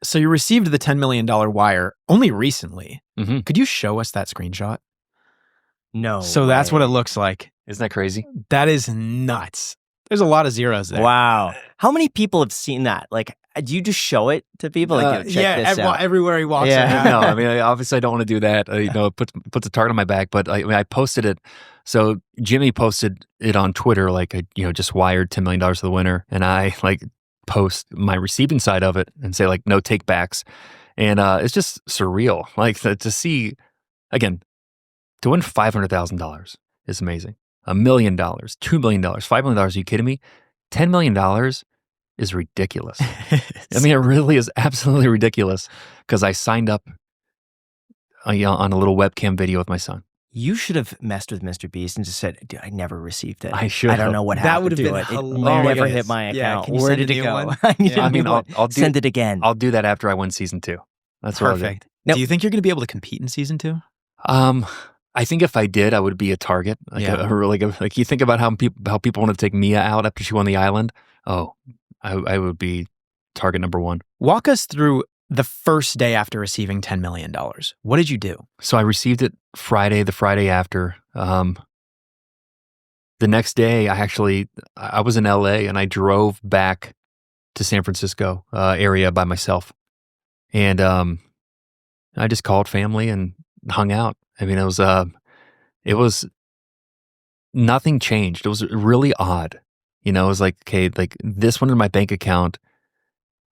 So you received the $10 million wire only recently. Mhm. Could you show us that screenshot? No. So that's what it looks like. Isn't that crazy? That is nuts. There's a lot of zeros there. Wow. How many people have seen that? Like, do you just show it to people? Like, check this out. Everywhere he walks Yeah. around. No, I mean, obviously I don't want to do that. You know, it puts a target on my back, but I posted it. So Jimmy posted it on Twitter, like, just wired $10 million to the winner. And I post my receiving side of it and say no take backs. And it's just surreal. To see, again, to win $500,000 is amazing. $1 million, $2 million, $5 million. Are you kidding me? $10 million is ridiculous. I mean, it really is absolutely ridiculous because I signed up on a little webcam video with my son. You should have messed with MrBeast and just said, "Dude, I never received it. I should. I don't know what happened. That would have to been it. hilarious. It never hit my account. Yeah, can you Where send did a it new go? one? I need Yeah. a new one. I'll do Send it again. I'll do that after I win season 2. That's what I'll do. Perfect. Now- Do you think you're going to be able to compete in season 2? I think if I did, I would be a target. Like you think about how people want to take Mia out after she won the island. Oh, I would be target number 1. Walk us through the first day after receiving $10 million. What did you do? So I received it the Friday after. The next day, I was in LA and I drove back to San Francisco area by myself. And I just called family and hung out. I mean, it was nothing changed. It was really odd. It was like, okay, this one in my bank account,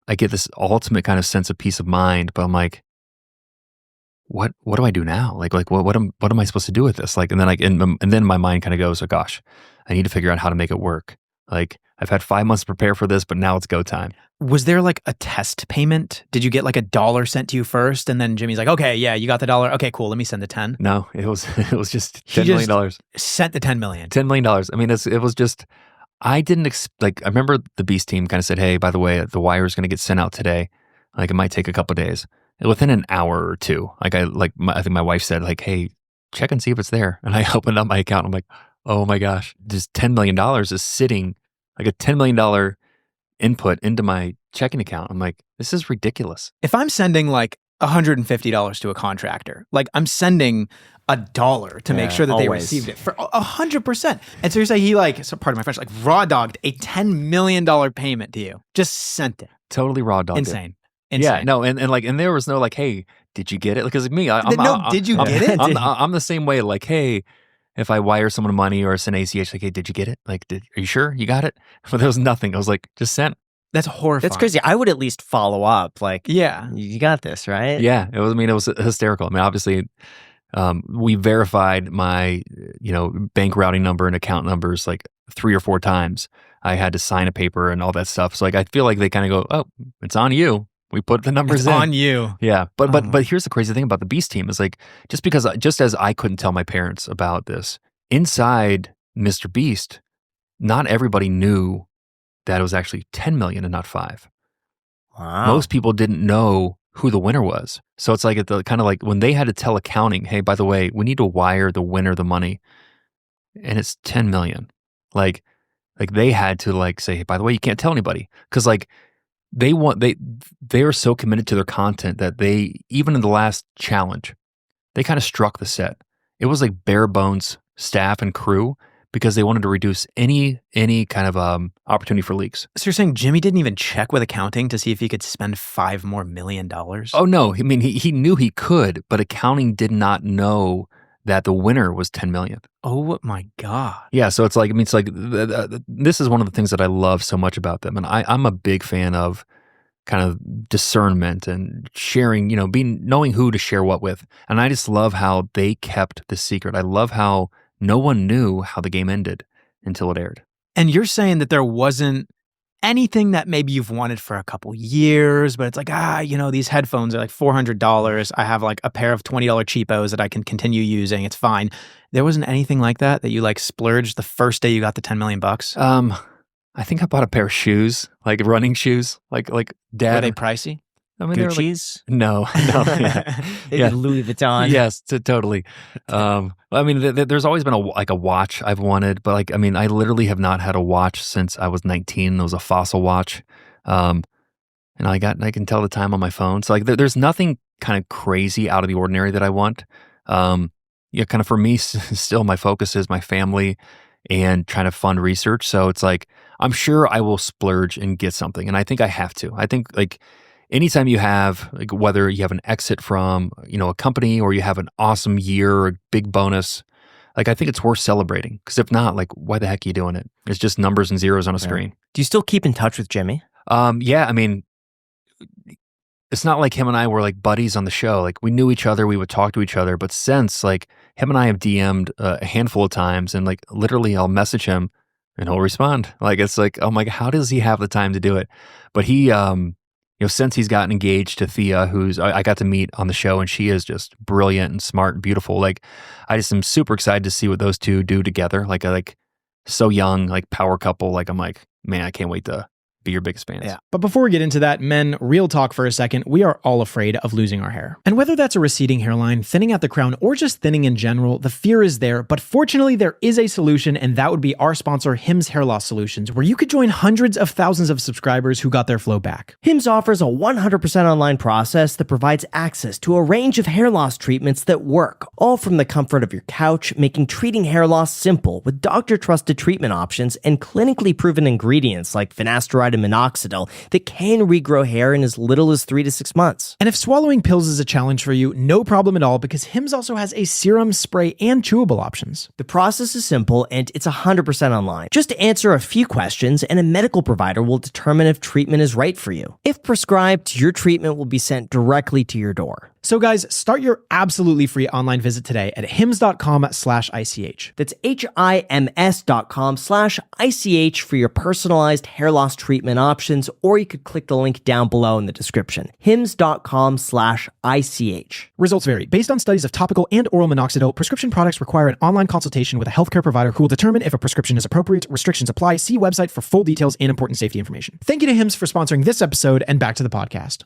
I get this ultimate kind of sense of peace of mind, but I'm like, what do I do now? What am I supposed to do with this? And then my mind kind of goes, oh gosh, I need to figure out how to make it work. I've had 5 months to prepare for this, but now it's go time. Was there a test payment? Did you get $1 sent to you first? And then Jimmy's like, okay, yeah, you got the $1. Okay, cool. Let me send the 10. No, it was just $10 million. Sent the 10 million. $10 million. I mean, it was just, I didn't I remember the Beast team kind of said, hey, by the way, the wire is going to get sent out today. It might take a couple of days. And within an hour or two, I think my wife said, hey, check and see if it's there. And I opened up my account. I'm like, oh my gosh, just $10 million is sitting, a $10 million input into my checking account. I'm like, this is ridiculous. If I'm sending $150 to a contractor, I'm sending $1 to make sure that they received it for 100%. And so you're saying so pardon my French, raw dogged a $10 million payment to you. Just sent it. Totally raw dogged. Insane. Yeah, no, and there was no hey, did you get it? Because me, did you get it? I'm the same way. Hey, if I wire someone money or send ACH, hey, did you get it? Are you sure you got it? But there was nothing. I was just sent. That's horrifying. That's crazy. I would at least follow up. Yeah, you got this, right? Yeah, it was. I mean, it was hysterical. I mean, obviously, we verified my bank routing number and account numbers 3 or 4 times. I had to sign a paper and all that stuff. So I feel like they kind of go, oh, it's on you. We put the numbers in. It's on you. Yeah. But here's the crazy thing about the Beast team is just as I couldn't tell my parents about this, inside MrBeast, not everybody knew that it was actually 10 million and not 5. Wow. Most people didn't know who the winner was. So it's kind of when they had to tell accounting, hey, by the way, we need to wire the winner the money. And it's 10 million. They had to say, hey, by the way, you can't tell anybody. Because they are so committed to their content that they, even in the last challenge, they kind of struck the set. It was bare bones staff and crew because they wanted to reduce any kind of opportunity for leaks. So you're saying Jimmy didn't even check with accounting to see if he could spend $5 more million? Oh no, I mean he knew he could, but accounting did not know that the winner was 10 million. Oh my God. Yeah, so it's this is one of the things that I love so much about them. And I'm a big fan of kind of discernment and sharing, knowing who to share what with. And I just love how they kept the secret. I love how no one knew how the game ended until it aired. And you're saying that there wasn't anything that maybe you've wanted for a couple years, but it's these headphones are $400. I have a pair of $20 cheapos that I can continue using. It's fine. There wasn't anything like that you splurged the first day you got the 10 million bucks? I think I bought a pair of shoes, running shoes, like dad. Were they pricey? I mean, Gucci's? No. Yeah. Louis Vuitton. Yes, totally. I mean, there's always been a watch I've wanted, but I literally have not had a watch since I was 19. It was a Fossil watch. and I can tell the time on my phone. So like there's nothing kind of crazy out of the ordinary that I want. Yeah, kind of for me, still my focus is my family and trying to fund research. So it's like, I'm sure I will splurge and get something. And I think I have to. I think like anytime you have, like whether you have an exit from, a company or you have an awesome year or a big bonus, like I think it's worth celebrating. Because if not, like why the heck are you doing it? It's just numbers and zeros on a screen. Do you still keep in touch with Jimmy? Yeah, I mean, it's not like him and I were like buddies on the show. Like we knew each other, we would talk to each other. But since like him and I have DM'd a handful of times, and like literally I'll message him and he'll respond. Like it's like, oh my God, how does he have the time to do it? But he, since he's gotten engaged to Thea, who's I got to meet on the show, and she is just brilliant and smart and beautiful. Like I just am super excited to see what those two do together. Like so young, like power couple. Like I'm like, man, I can't wait to be your biggest fans. Yeah. But before we get into that, men, real talk for a second, we are all afraid of losing our hair. And whether that's a receding hairline, thinning at the crown, or just thinning in general, the fear is there. But fortunately, there is a solution, and that would be our sponsor, Hims Hair Loss Solutions, where you could join hundreds of thousands of subscribers who got their flow back. Hims offers a 100% online process that provides access to a range of hair loss treatments that work, all from the comfort of your couch, making treating hair loss simple with doctor-trusted treatment options and clinically proven ingredients like finasteride and minoxidil that can regrow hair in as little as 3 to 6 months. And if swallowing pills is a challenge for you, no problem at all, because Hims also has a serum, spray, and chewable options. The process is simple and it's 100% online. Just answer a few questions and a medical provider will determine if treatment is right for you. If prescribed, your treatment will be sent directly to your door. So guys, start your absolutely free online visit today at hims.com/ICH. That's HIMS.com/ICH for your personalized hair loss treatment options, or you could click the link down below in the description. HIMS.com/ICH. Results vary. Based on studies of topical and oral minoxidil, prescription products require an online consultation with a healthcare provider who will determine if a prescription is appropriate. Restrictions apply. See website for full details and important safety information. Thank you to Hims for sponsoring this episode, and back to the podcast.